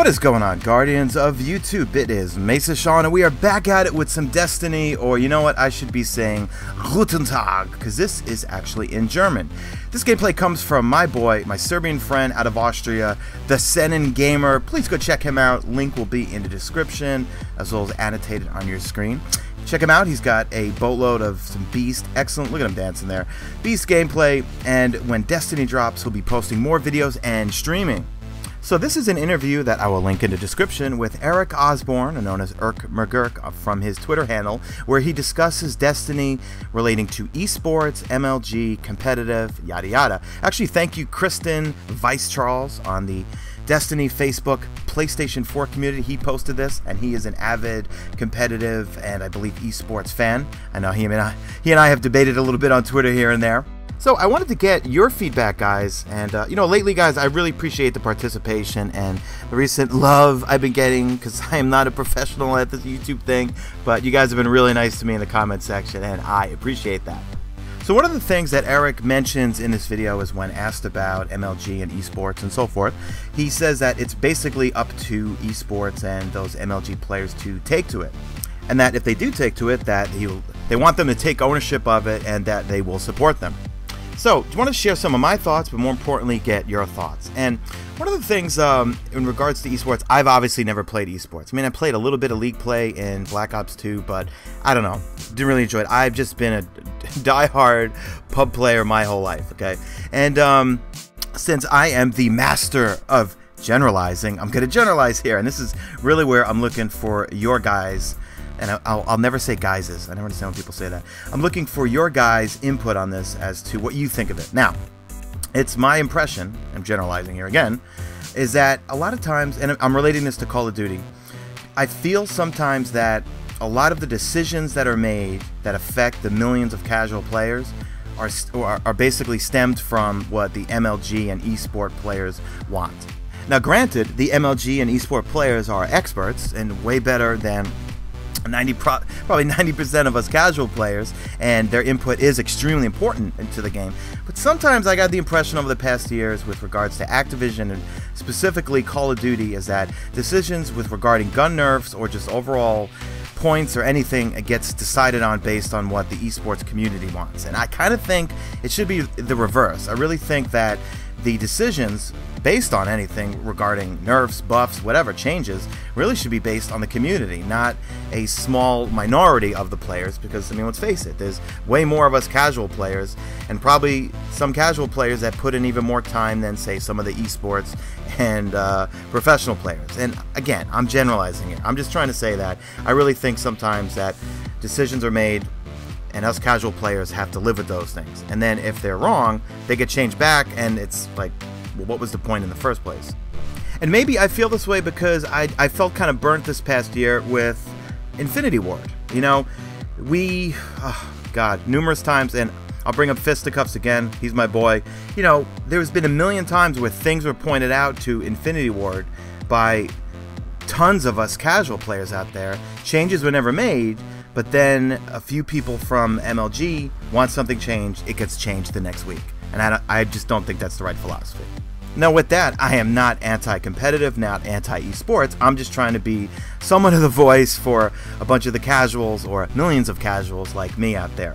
What is going on, Guardians of YouTube? It is Mesa Sean, and we are back at it with some Destiny, or you know what, I should be saying Guten Tag, because this is actually in German. This gameplay comes from my boy, my Serbian friend out of Austria, the Senin Gamer. Please go check him out. Link will be in the description, as well as annotated on your screen. Check him out. He's got a boatload of some beast, excellent, look at him dancing there, beast gameplay, and when Destiny drops, he'll be posting more videos and streaming. So this is an interview that I will link in the description with Eric Osborne, known as Erk McGurk, from his Twitter handle, where he discusses Destiny relating to esports, MLG, competitive, yada yada. Actually, thank you Kristen Vice Charles on the Destiny Facebook PlayStation 4 community. He posted this, and he is an avid competitive and I believe esports fan. I know he and I have debated a little bit on Twitter here and there. So I wanted to get your feedback, guys, and you know, lately, guys, I really appreciate the participation and the recent love I've been getting, because I am not a professional at this YouTube thing, but you guys have been really nice to me in the comment section, and I appreciate that. So one of the things that Eric mentions in this video is when asked about MLG and esports and so forth, he says that it's basically up to esports and those MLG players to take to it, and that if they do take to it, that they want them to take ownership of it and that they will support them. So, I want to share some of my thoughts, but more importantly, get your thoughts. And one of the things in regards to esports, I've obviously never played esports. I mean, I played a little bit of League play in Black Ops 2, but I don't know, didn't really enjoy it. I've just been a die-hard pub player my whole life, okay? And since I am the master of generalizing, I'm going to generalize here, and this is really where I'm looking for your guys', and I'll never say guys's. I never understand when people say that. I'm looking for your guys' input on this as to what you think of it. Now, it's my impression, I'm generalizing here again, is that a lot of times, and I'm relating this to Call of Duty, I feel sometimes that a lot of the decisions that are made that affect the millions of casual players are basically stemmed from what the MLG and esport players want. Now, granted, the MLG and esport players are experts and way better than probably 90% of us casual players, and their input is extremely important into the game. But sometimes I got the impression over the past years with regards to Activision and specifically Call of Duty is that decisions with regarding gun nerfs or just overall points or anything, it gets decided on based on what the esports community wants. And I kind of think it should be the reverse. I really think that the decisions based on anything regarding nerfs, buffs, whatever changes really should be based on the community, not a small minority of the players, because I mean, let's face it, there's way more of us casual players, and probably some casual players that put in even more time than say some of the esports and professional players. And again, I'm generalizing it. I'm just trying to say that I really think sometimes that decisions are made and us casual players have to live with those things, and then if they're wrong, they get changed back, and it's like, well, what was the point in the first place? And maybe I feel this way because I felt kind of burnt this past year with Infinity Ward. You know, God, numerous times, and I'll bring up Fisticuffs again, he's my boy. You know, there's been a million times where things were pointed out to Infinity Ward by tons of us casual players out there. Changes were never made, but then a few people from MLG want something changed, it gets changed the next week. And I just don't think that's the right philosophy. Now with that, I am not anti-competitive, not anti-esports. I'm just trying to be somewhat of the voice for a bunch of the casuals, or millions of casuals like me out there.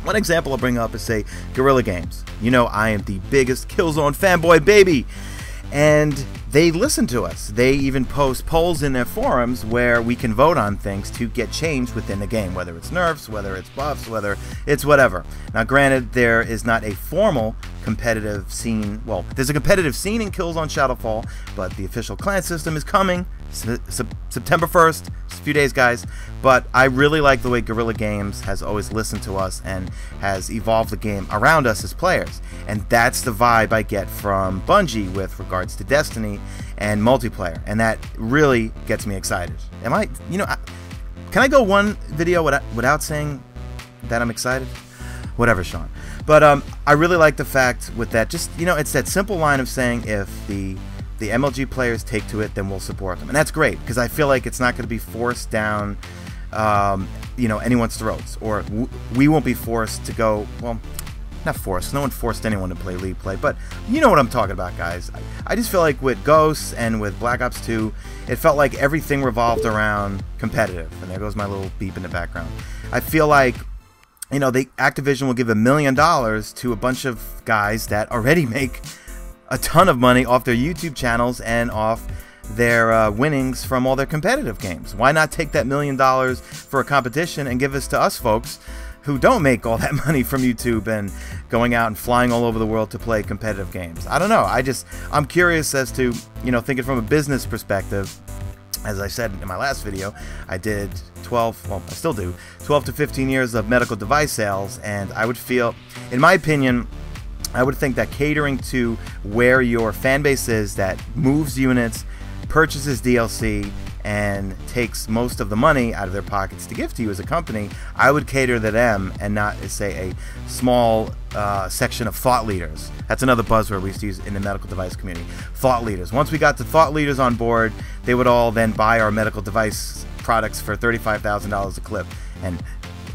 One example I'll bring up is, say, Guerrilla Games. You know, I am the biggest Killzone fanboy, baby! And they listen to us. They even post polls in their forums where we can vote on things to get changed within the game, whether it's nerfs, whether it's buffs, whether it's whatever. Now granted, there is not a formal competitive scene. Well, there's a competitive scene in Killzone Shadowfall, but the official clan system is coming September 1st. It's a few days, guys. But I really like the way Guerrilla Games has always listened to us and has evolved the game around us as players. And that's the vibe I get from Bungie with regards to Destiny and multiplayer. And that really gets me excited. Can I go one video without saying that I'm excited? Whatever, Sean. But I really like the fact with that, just, you know, it's that simple line of saying if the MLG players take to it, then we'll support them. And that's great, because I feel like it's not going to be forced down, you know, anyone's throats, or we won't be forced to go, well, not forced. No one forced anyone to play League play, but you know what I'm talking about, guys. I just feel like with Ghosts and with Black Ops 2, it felt like everything revolved around competitive. And there goes my little beep in the background. I feel like, you know, Activision will give $1 million to a bunch of guys that already make a ton of money off their YouTube channels and off their winnings from all their competitive games. Why not take that $1 million for a competition and give us to us folks who don't make all that money from YouTube and going out and flying all over the world to play competitive games? I don't know. I'm curious as to, you know, thinking from a business perspective. As I said in my last video, I did 12, well, I still do, 12 to 15 years of medical device sales, and I would feel, in my opinion, I would think that catering to where your fan base is that moves units, purchases DLC, and takes most of the money out of their pockets to give to you as a company, I would cater to them and not, say, a small section of thought leaders. That's another buzzword we used to use in the medical device community. Thought leaders. Once we got the thought leaders on board, they would all then buy our medical device products for $35,000 a clip, and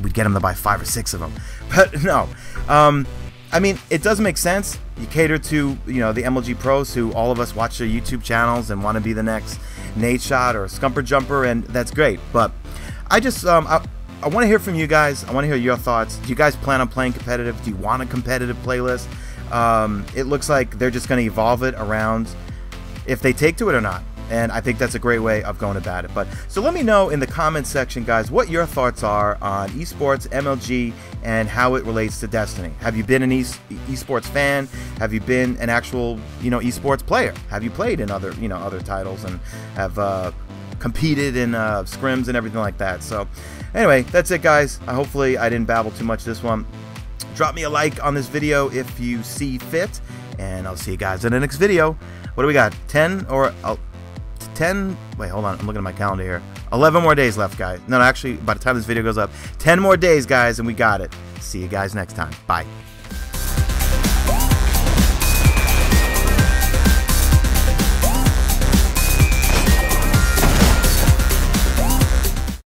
we'd get them to buy 5 or 6 of them. But no. I mean, it does make sense. You cater to, you know, the MLG pros who all of us watch their YouTube channels and want to be the next Nate Shot or Scumper Jumper, and that's great. But I just, I want to hear from you guys. I want to hear your thoughts. Do you guys plan on playing competitive? Do you want a competitive playlist? It looks like they're just going to evolve it around if they take to it or not. And I think that's a great way of going about it. But so let me know in the comments section, guys, what your thoughts are on esports, MLG, and how it relates to Destiny. Have you been an esports fan? Have you been an actual, you know, esports player? Have you played in other, you know, other titles and have competed in scrims and everything like that? So anyway, that's it, guys. Hopefully I didn't babble too much this one. Drop me a like on this video if you see fit, and I'll see you guys in the next video. What do we got? 10 or 10? Wait, hold on. I'm looking at my calendar here. 11 more days left, guys. No, actually, by the time this video goes up, 10 more days, guys, and we got it. See you guys next time. Bye.